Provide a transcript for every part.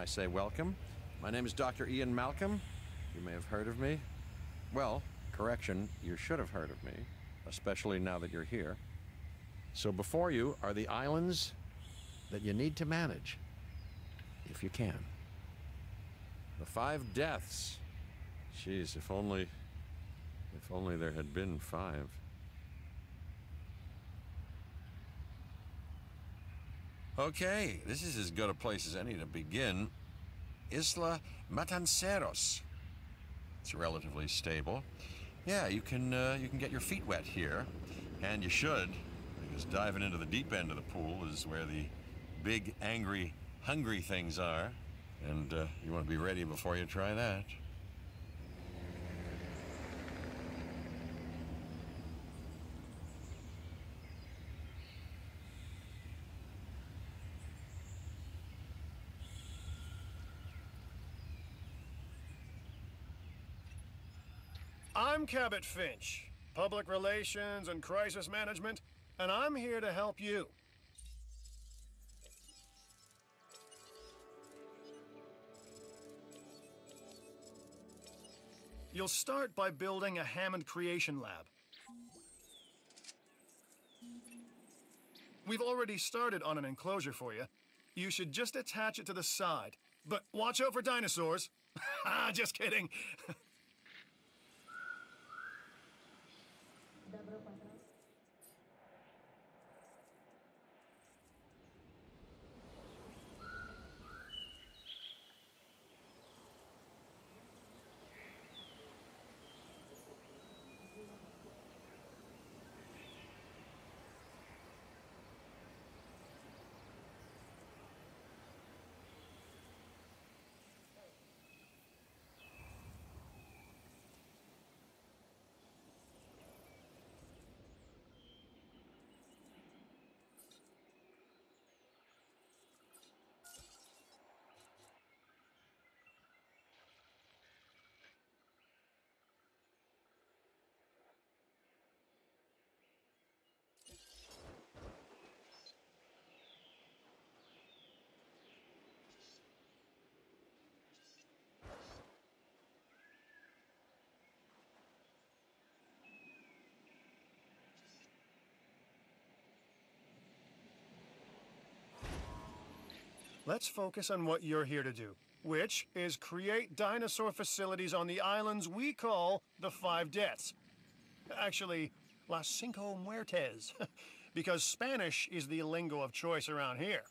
I say welcome. My name is Dr. Ian Malcolm. You may have heard of me. Well, correction, you should have heard of me, especially now that you're here. So before you are the islands that you need to manage, if you can. The 5 deaths. Jeez, if only there had been 5. Okay, this is as good a place as any to begin. Isla Matanceros. It's relatively stable. Yeah, you can get your feet wet here, and you should, because diving into the deep end of the pool is where the big, angry, hungry things are, and you want to be ready before you try that. I'm Cabot Finch, Public Relations and Crisis Management, and I'm here to help you. You'll start by building a Hammond Creation Lab. We've already started on an enclosure for you. You should just attach it to the side. But watch out for dinosaurs. Just kidding. Let's focus on what you're here to do, which is create dinosaur facilities on the islands we call the 5 Deaths. Actually, Las Cinco Muertes, because Spanish is the lingo of choice around here.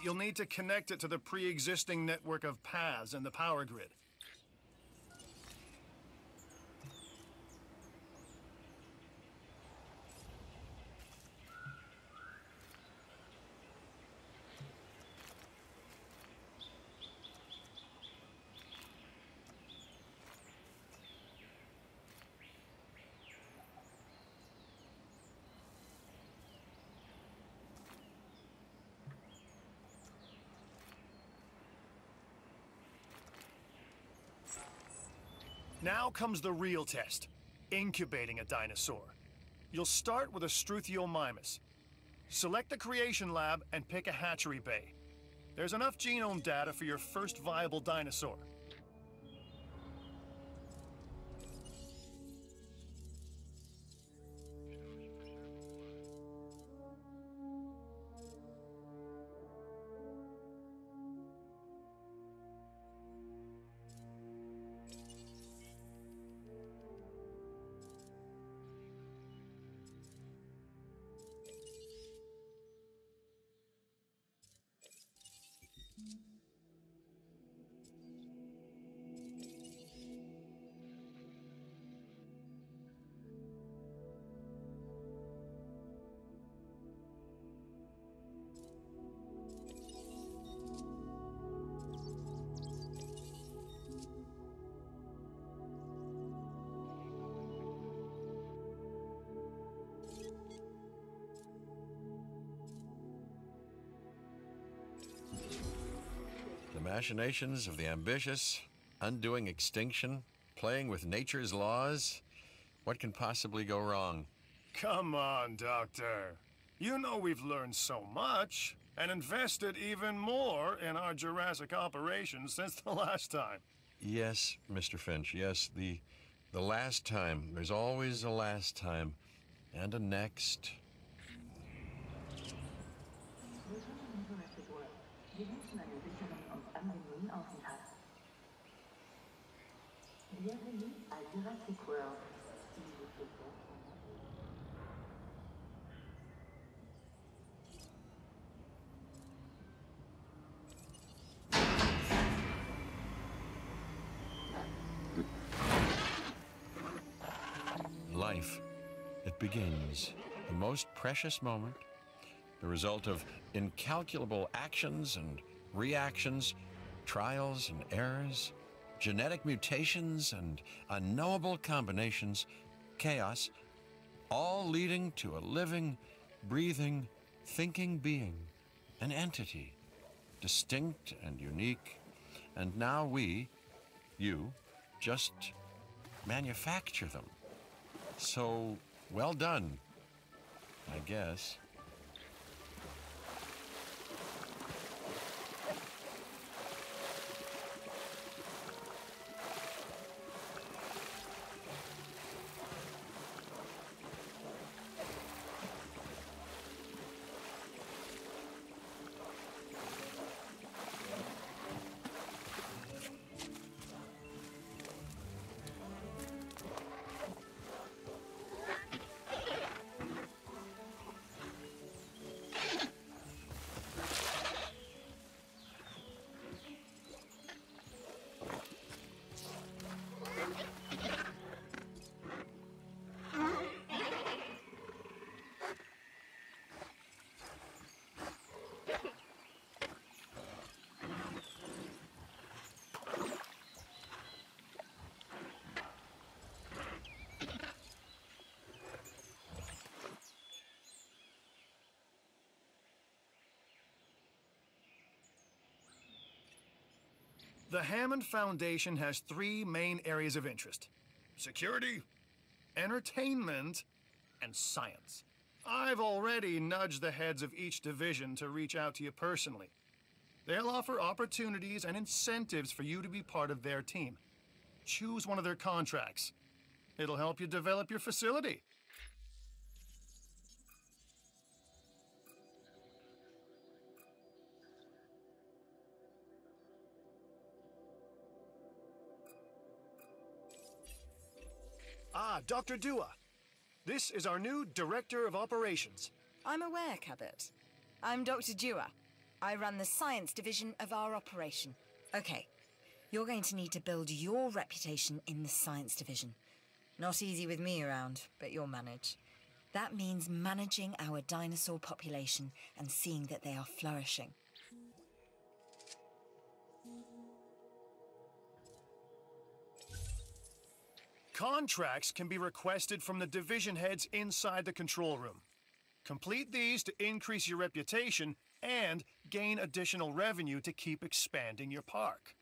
You'll need to connect it to the pre-existing network of paths and the power grid. Now comes the real test, incubating a dinosaur. You'll start with a Struthiomimus. Select the creation lab and pick a hatchery bay. There's enough genome data for your first viable dinosaur. The machinations of the ambitious, undoing extinction, playing with nature's laws. What can possibly go wrong? Come on, Doctor. You know we've learned so much and invested even more in our Jurassic operations since the last time. Yes, Mr. Finch, yes, the last time. There's always a last time. And a next. Bienvenue à Jurassic World. Life, it begins. The most precious moment, the result of incalculable actions and reactions, trials and errors, genetic mutations and unknowable combinations, chaos, all leading to a living, breathing, thinking being, an entity, distinct and unique. And now we, you, just manufacture them. So, well done, I guess. The Hammond Foundation has three main areas of interest: security, entertainment, and science. I've already nudged the heads of each division to reach out to you personally. They'll offer opportunities and incentives for you to be part of their team. Choose one of their contracts. It'll help you develop your facility. Dr. Dua. This is our new Director of Operations. I'm aware, Cabot. I'm Dr. Dua. I run the science division of our operation. Okay, you're going to need to build your reputation in the science division. Not easy with me around, but you'll manage. That means managing our dinosaur population and seeing that they are flourishing. Contracts can be requested from the division heads inside the control room. Complete these to increase your reputation and gain additional revenue to keep expanding your park.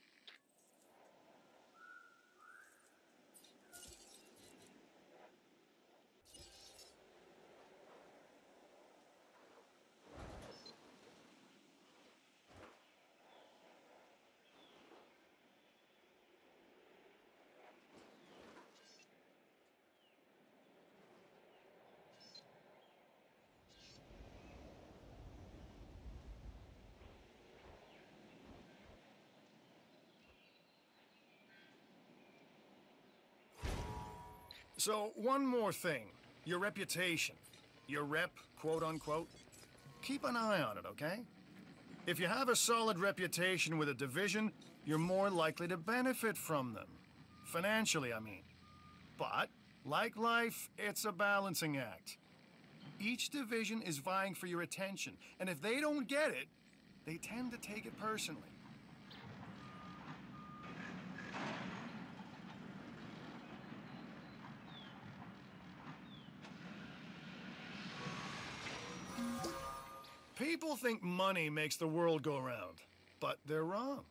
So, one more thing. Your reputation. Your rep, quote unquote. Keep an eye on it, okay? If you have a solid reputation with a division, you're more likely to benefit from them. Financially, I mean. But, like life, it's a balancing act. Each division is vying for your attention, and if they don't get it, they tend to take it personally. People think money makes the world go round, but they're wrong.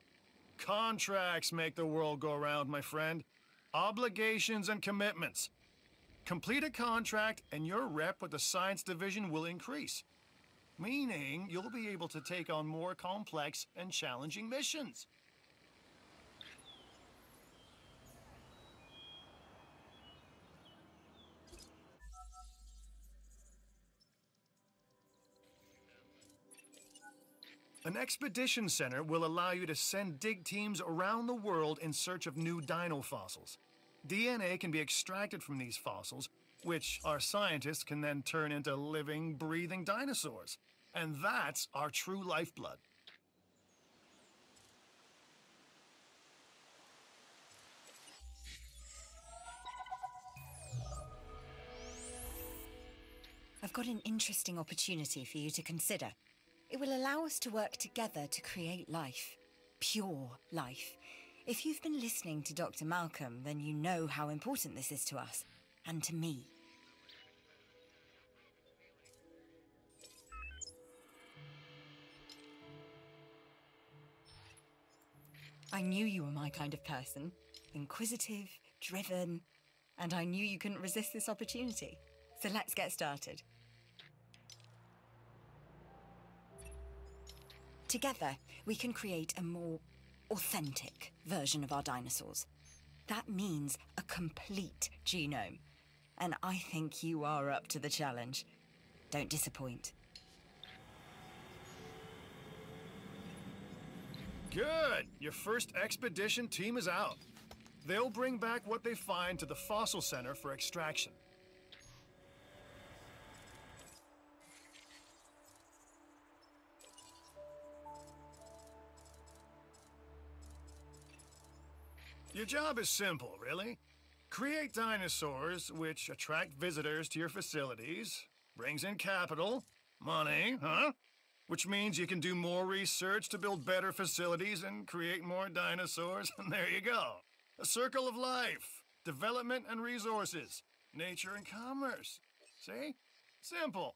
Contracts make the world go round, my friend. Obligations and commitments. Complete a contract and your rep with the science division will increase. meaning you'll be able to take on more complex and challenging missions. An expedition center will allow you to send dig teams around the world in search of new dino fossils. DNA can be extracted from these fossils, which our scientists can then turn into living, breathing dinosaurs. And that's our true lifeblood. I've got an interesting opportunity for you to consider. It will allow us to work together to create life. Pure life. If you've been listening to Dr. Malcolm, then you know how important this is to us, and to me. I knew you were my kind of person. Inquisitive, driven, and I knew you couldn't resist this opportunity. So let's get started. Together, we can create a more authentic version of our dinosaurs. That means a complete genome. And I think you are up to the challenge. Don't disappoint. Good! Your first expedition team is out. They'll bring back what they find to the fossil center for extraction. Your job is simple, really. Create dinosaurs which attract visitors to your facilities, brings in capital, money, which means you can do more research to build better facilities and create more dinosaurs, and there you go. A circle of life, development and resources, nature and commerce. See? Simple.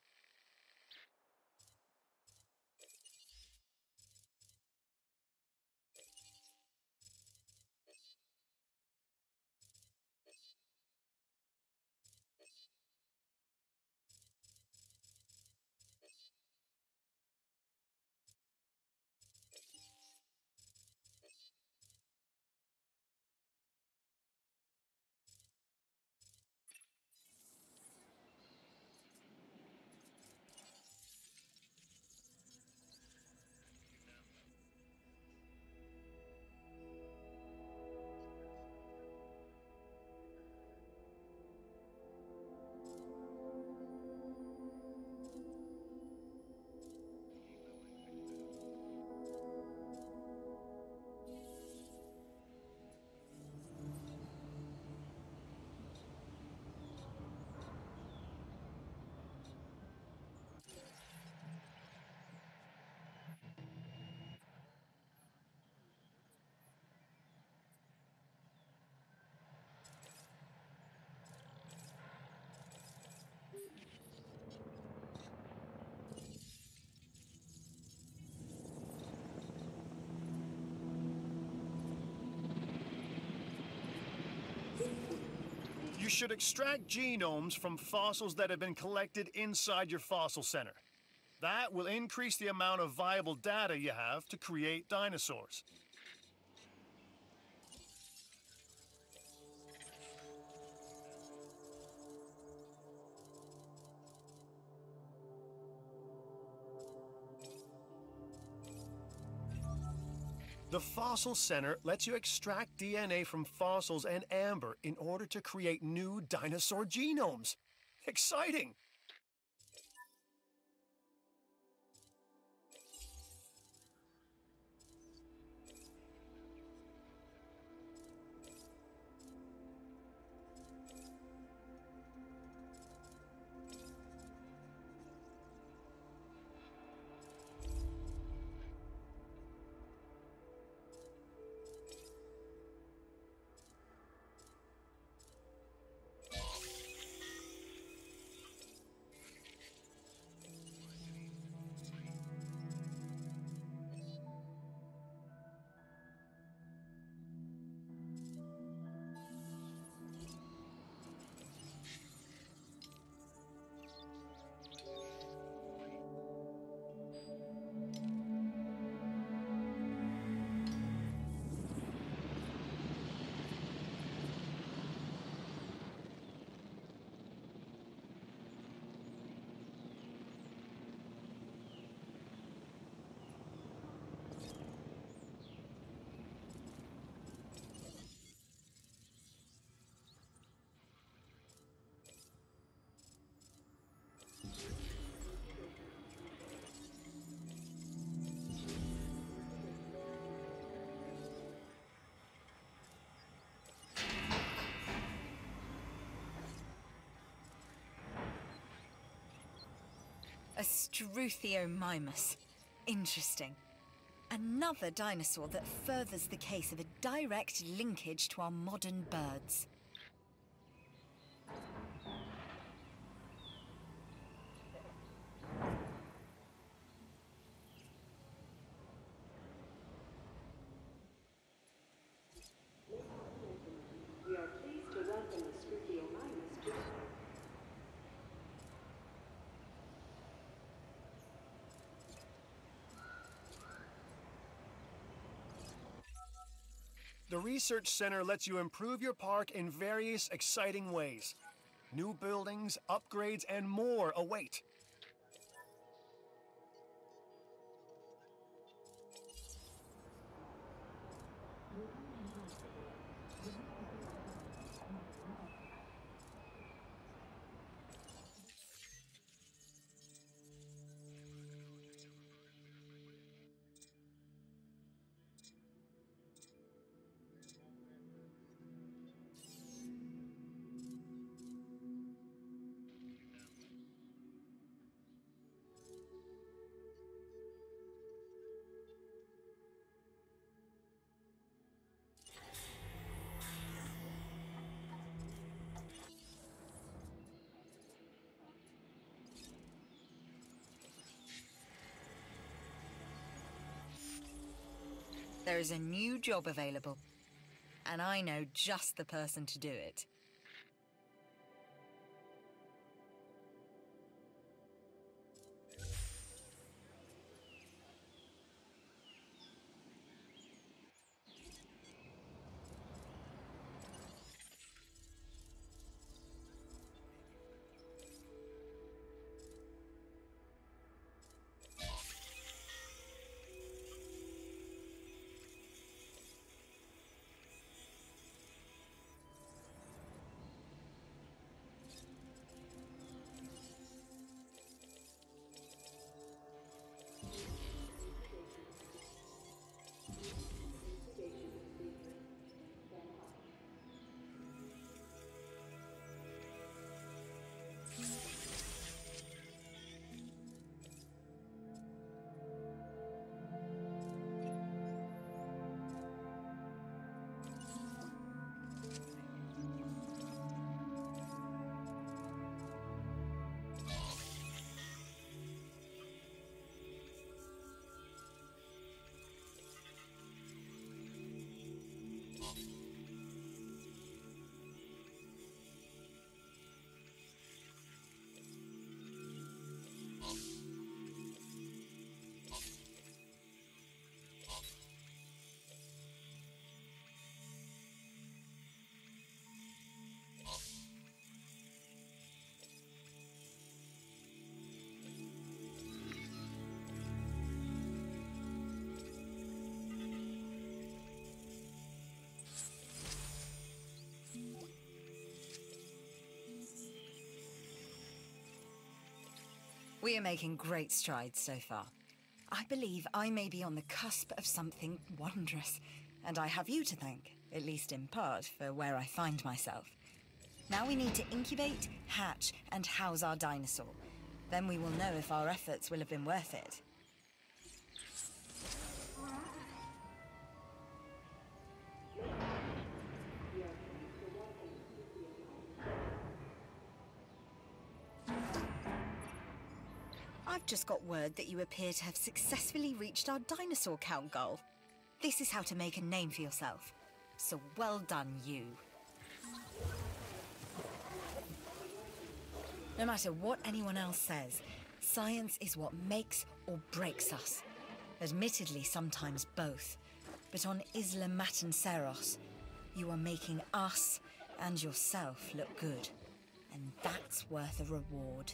You should extract genomes from fossils that have been collected inside your fossil center. That will increase the amount of viable data you have to create dinosaurs. The Fossil Center lets you extract DNA from fossils and amber in order to create new dinosaur genomes. Exciting! A Struthiomimus. Interesting. Another dinosaur that furthers the case of a direct linkage to our modern birds. We are pleased to welcome the Struthiomimus to The Research Center lets you improve your park in various exciting ways. New buildings, upgrades, and more await. There is a new job available, and I know just the person to do it. We are making great strides so far. I believe I may be on the cusp of something wondrous, and I have you to thank, at least in part, for where I find myself. Now we need to incubate, hatch, and house our dinosaur. Then we will know if our efforts will have been worth it. I've just got word that you appear to have successfully reached our dinosaur count goal. This is how to make a name for yourself. So well done, you. No matter what anyone else says, science is what makes or breaks us. Admittedly, sometimes both. But on Isla Matanceros, you are making us and yourself look good. And that's worth a reward.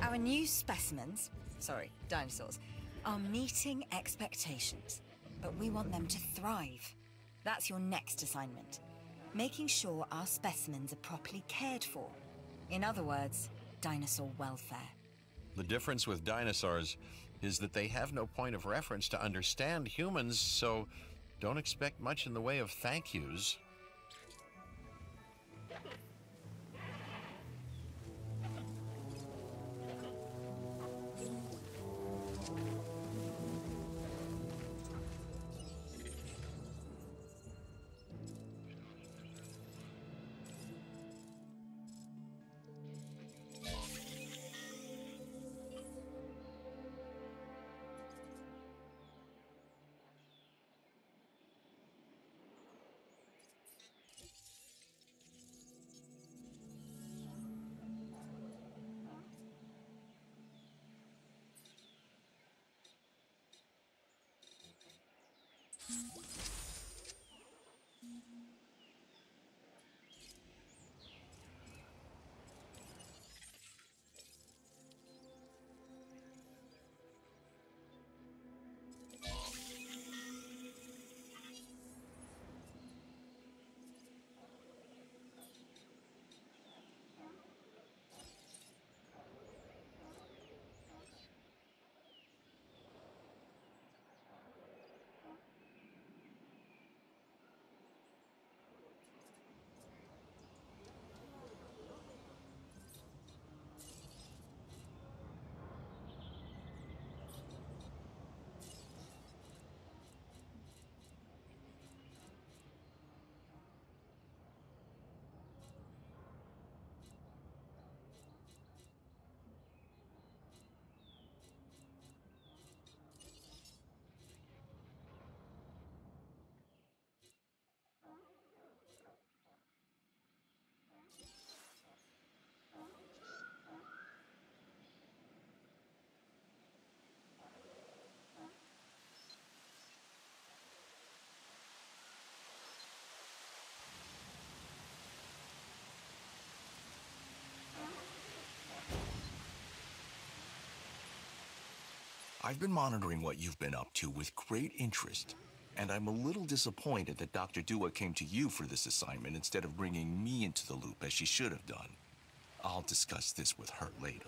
Our new specimens, sorry, dinosaurs, are meeting expectations, but we want them to thrive. That's your next assignment. Making sure our specimens are properly cared for. In other words, dinosaur welfare. The difference with dinosaurs is that they have no point of reference to understand humans, so don't expect much in the way of thank yous. I've been monitoring what you've been up to with great interest, and I'm a little disappointed that Dr. Dua came to you for this assignment instead of bringing me into the loop as she should have done. I'll discuss this with her later.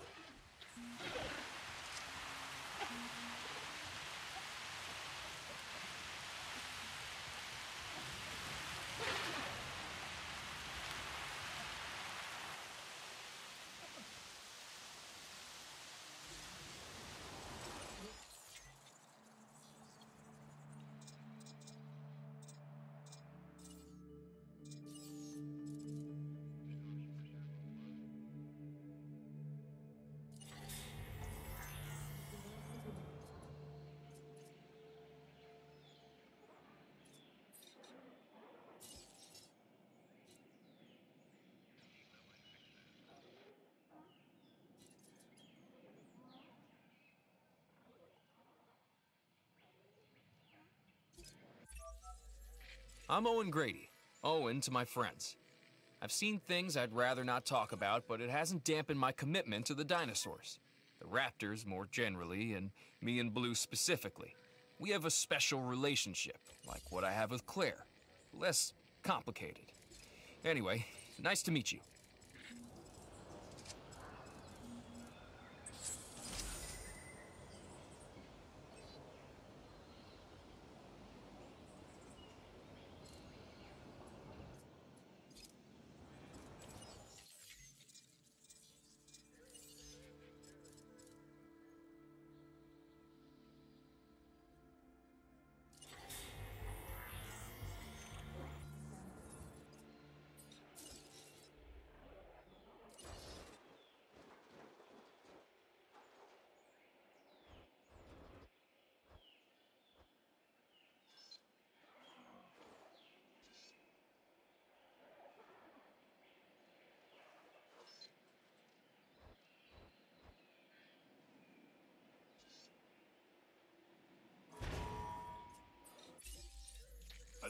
I'm Owen Grady. Owen to my friends. I've seen things I'd rather not talk about, but it hasn't dampened my commitment to the dinosaurs. The raptors more generally, and me and Blue specifically. We have a special relationship, like what I have with Claire. Less complicated. Anyway, nice to meet you.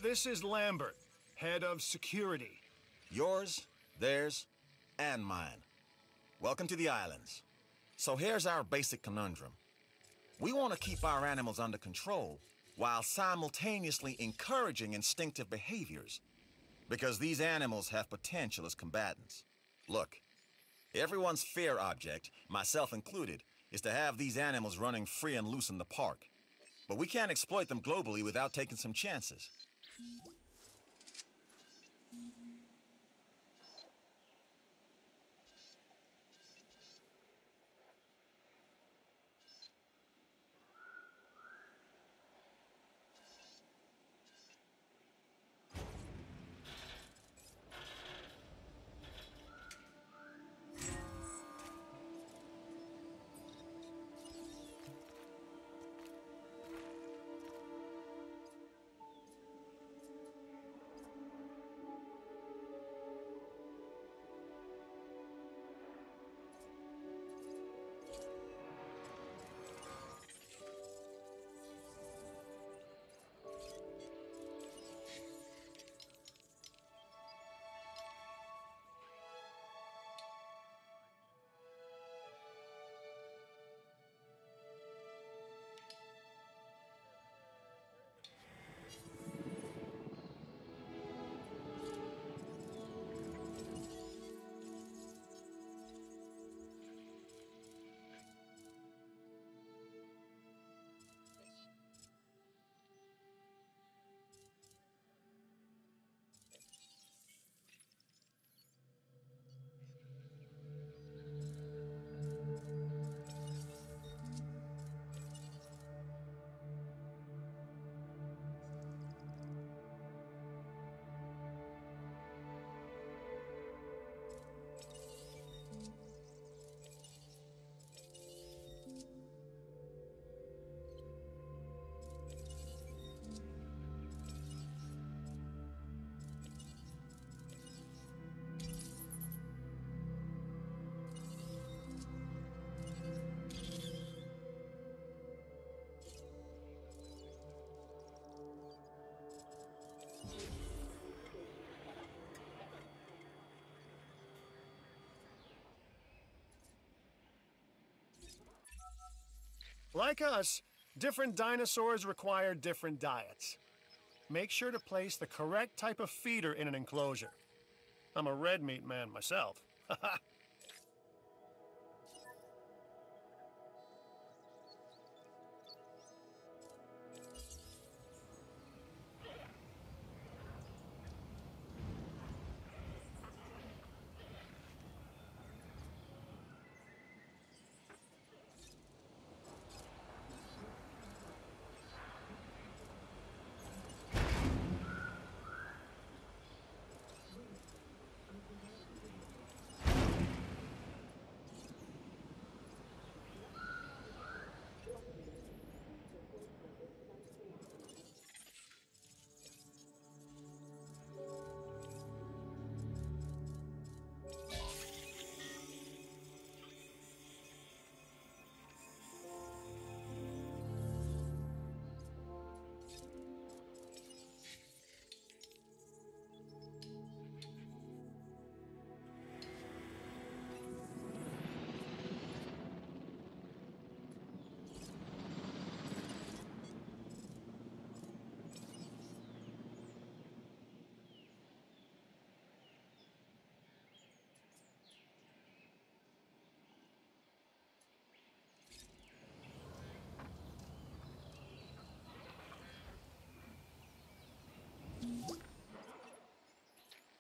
This is Lambert, head of security. Yours, theirs, and mine. Welcome to the islands. So here's our basic conundrum. We want to keep our animals under control while simultaneously encouraging instinctive behaviors, because these animals have potential as combatants. Look, everyone's fear object, myself included, is to have these animals running free and loose in the park. But we can't exploit them globally without taking some chances. Like us, different dinosaurs require different diets. Make sure to place the correct type of feeder in an enclosure. I'm a red meat man myself.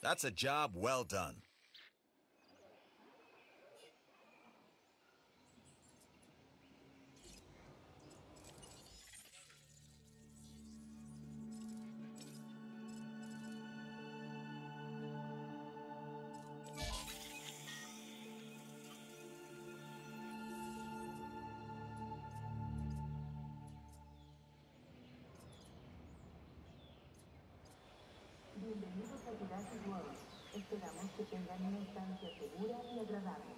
That's a job well done. Bienvenidos a Jurassic World. Esperamos que tengan una estancia segura y agradable.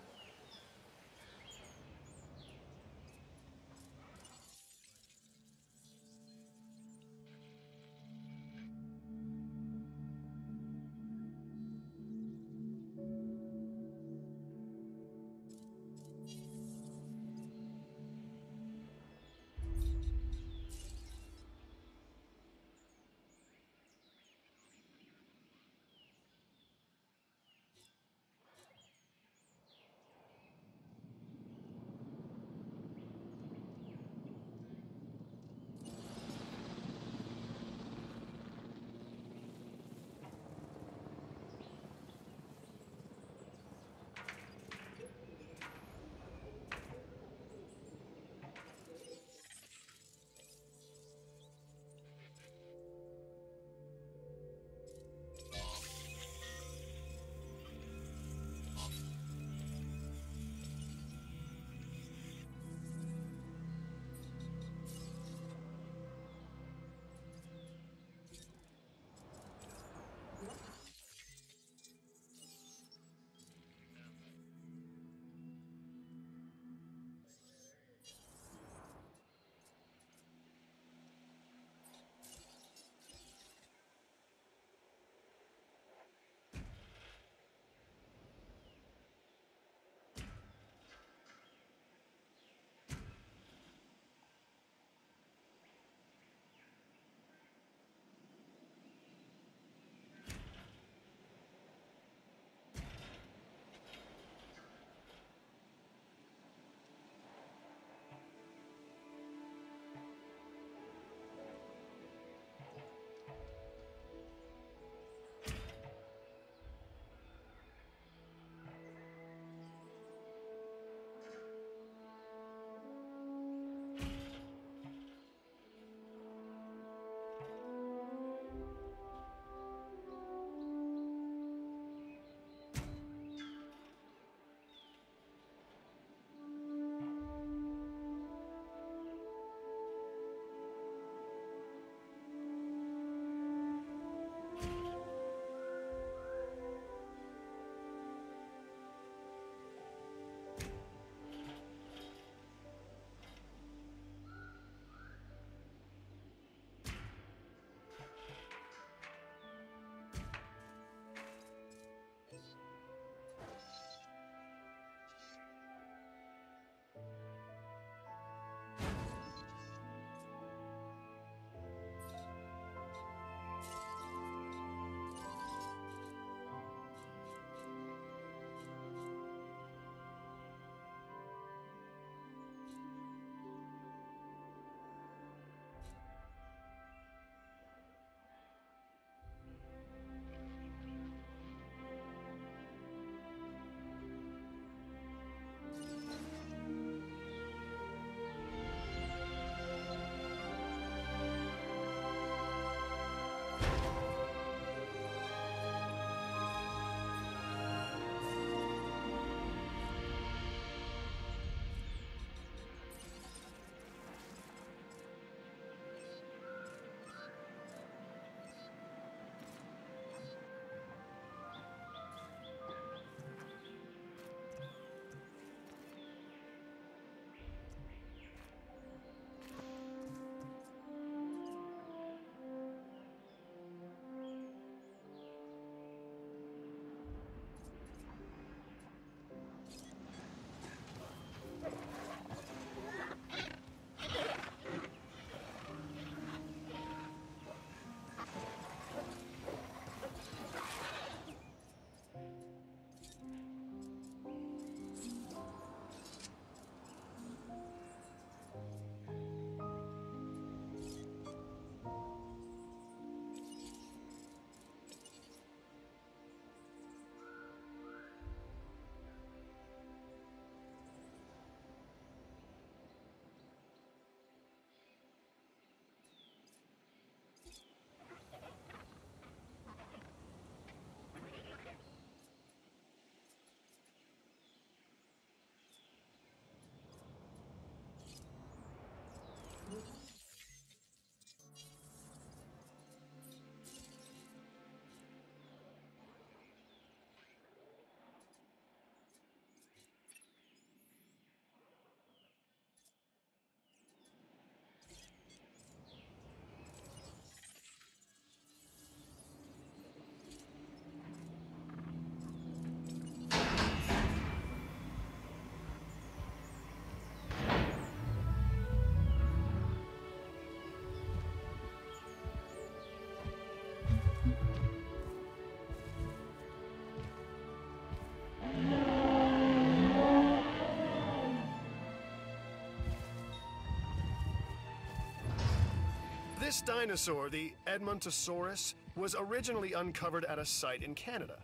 This dinosaur, the Edmontosaurus, was originally uncovered at a site in Canada.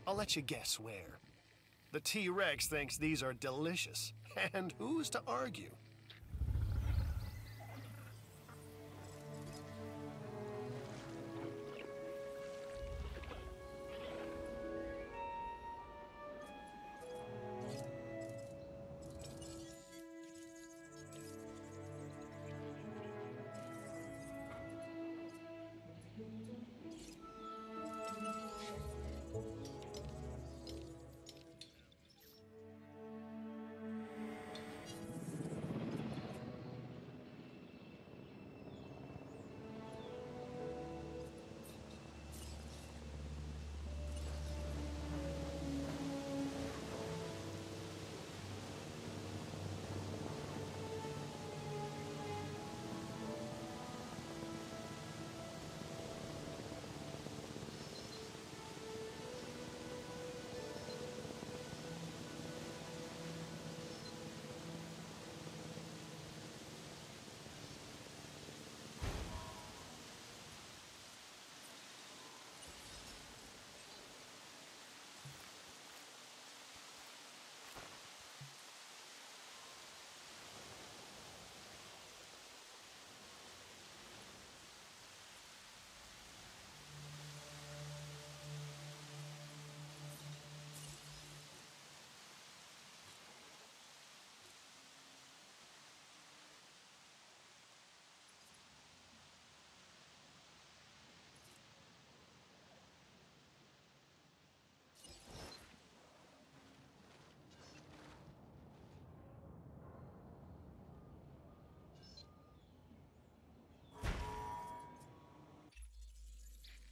I'll let you guess where. The T-Rex thinks these are delicious, and who's to argue?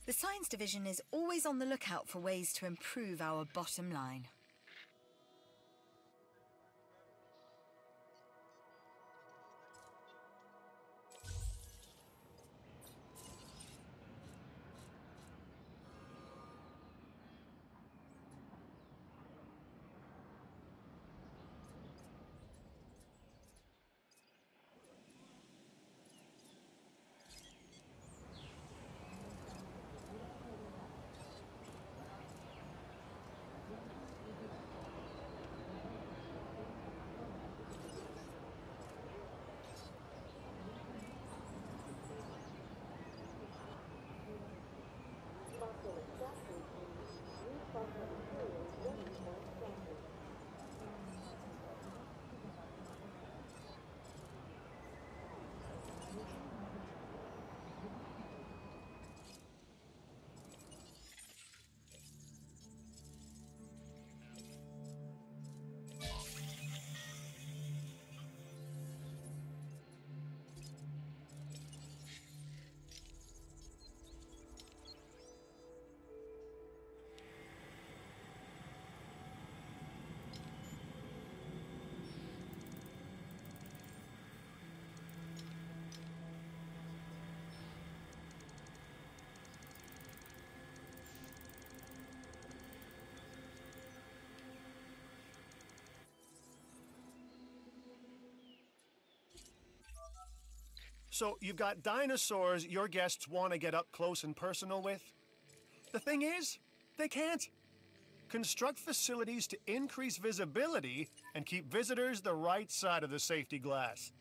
The Science Division is always on the lookout for ways to improve our bottom line. So you've got dinosaurs your guests want to get up close and personal with. The thing is, they can't. Construct facilities to increase visibility and keep visitors the right side of the safety glass.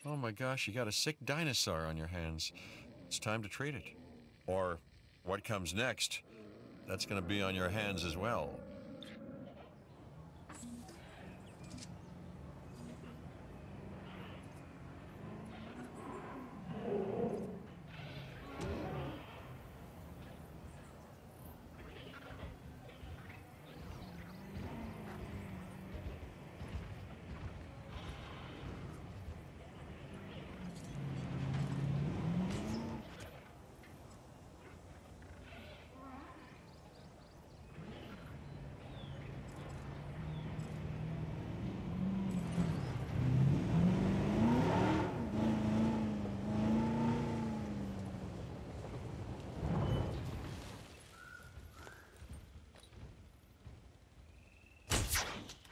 Oh my gosh, you got a sick dinosaur on your hands. It's time to treat it. Or what comes next? that's going to be on your hands as well.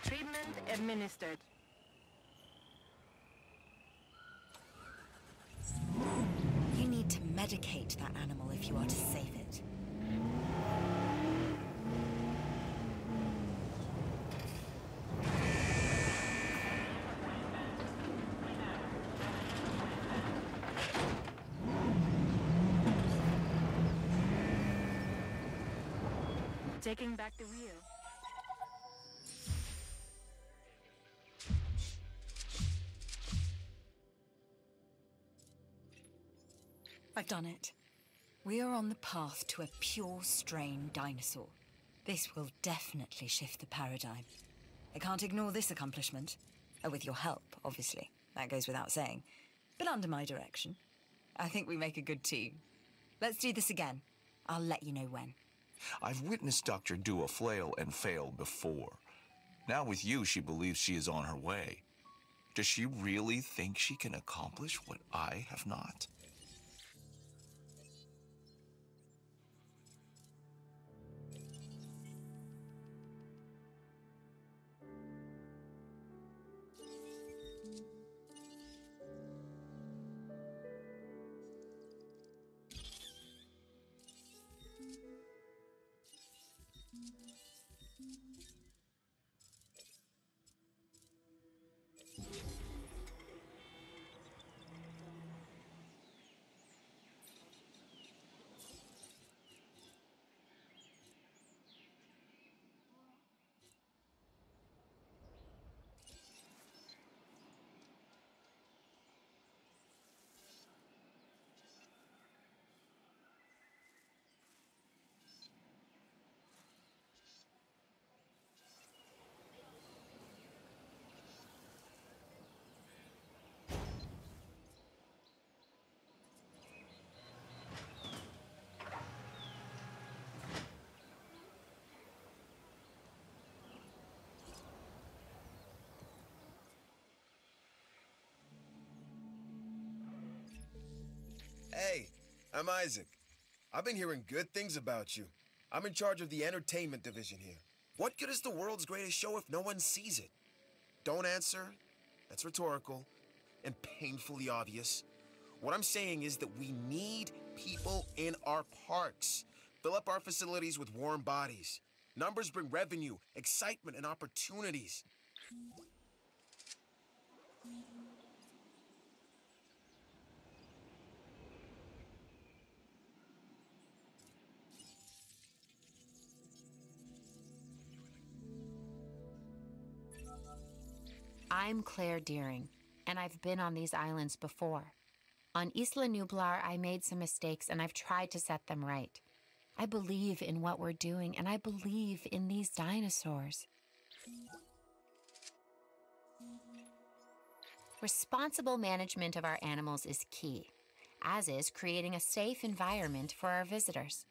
Treatment administered. You need to medicate that animal if you are to save it. Taking back the wheel. I've done it. We are on the path to a pure strain dinosaur. This will definitely shift the paradigm. I can't ignore this accomplishment. With your help, obviously. That goes without saying. But under my direction. I think we make a good team. Let's do this again. I'll let you know when. I've witnessed Dr. Dua flail and fail before. Now with you, she believes she is on her way. Does she really think she can accomplish what I have not? Hey, I'm Isaac. I've been hearing good things about you. I'm in charge of the entertainment division here. What good is the world's greatest show if no one sees it? Don't answer. That's rhetorical and painfully obvious. What I'm saying is that we need people in our parks. Fill up our facilities with warm bodies. Numbers bring revenue, excitement, and opportunities. I'm Claire Deering, and I've been on these islands before. On Isla Nublar, I made some mistakes, and I've tried to set them right. I believe in what we're doing, and I believe in these dinosaurs. Responsible management of our animals is key, as is creating a safe environment for our visitors.